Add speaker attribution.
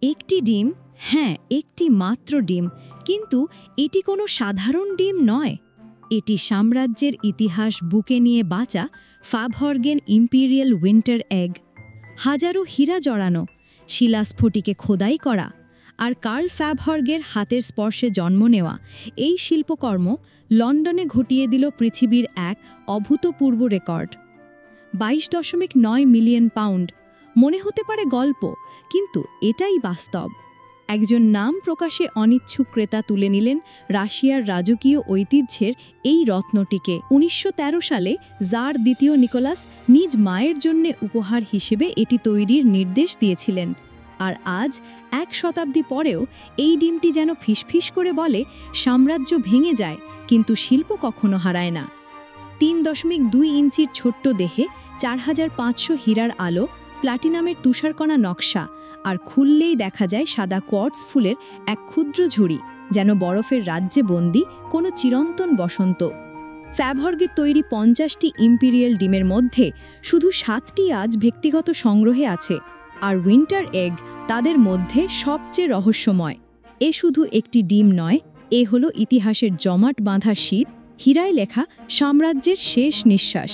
Speaker 1: একটি ডিম, হ্যাঁ, একটি মাত্র ডিম, কিন্তু এটি কোনো সাধারণ ডিম নয়। এটি সাম্রাজ্যের ইতিহাস বুকে নিয়ে বাঁচা ফাবহর্গেন ইম্পিরিয়াল উইন্টার এগ। হাজারো হীরা জড়ানো, শিলাস্ফটিকে খোদাই করা, আর কার্ল ফাবহর্গের হাতের স্পর্শে জন্ম নেওয়া এই শিল্পকর্ম লন্ডনে ঘটিয়ে দিল পৃথিবীর এক অভূতপূর্ব রেকর্ড। 22.9 million pound. মনে হতে পারে গল্প, কিন্তু এটাই বাস্তব। একজন নাম প্রকাশে অনিচ্ছুক ক্রেতা তুলে নিলেন রাশিয়ার রাজকীয় ঐতিহ্যের এই রত্নটিকে। 1913 সালে জার দ্বিতীয় নিকোলাস নিজ মায়ের জন্য উপহার হিসেবে এটি তৈরির নির্দেশ দিয়েছিলেন। আর আজ 1 শতাব্দী পরেও এই ডিমটি যেন ফিসফিস করে বলে, সাম্রাজ্য ভেঙে যায় কিন্তু শিল্প কখনো হারায় না। 3.2 ইঞ্চির ছোট্ট দেহে 4500 হীরার আলো, প্লাটিনামের তুষারকণা নকশা, আর খুললেই দেখা যায় সাদা কোয়ার্টজ ফুলের এক ক্ষুদ্র ঝুড়ি, যেন বরফের রাজ্যে বন্দী কোনো চিরন্তন বসন্ত। ফাবহর্গের তৈরি 50টি ইম্পিরিয়াল ডিমের মধ্যে শুধু 7টি আজ ব্যক্তিগত সংগ্রহে আছে, আর উইন্টার এগ তাদের মধ্যে সবচেয়ে রহস্যময়। এ শুধু একটি ডিম নয়, এ হলো ইতিহাসের জমাট বাঁধা শীত, হীরায় লেখা সাম্রাজ্যের শেষ নিঃশ্বাস।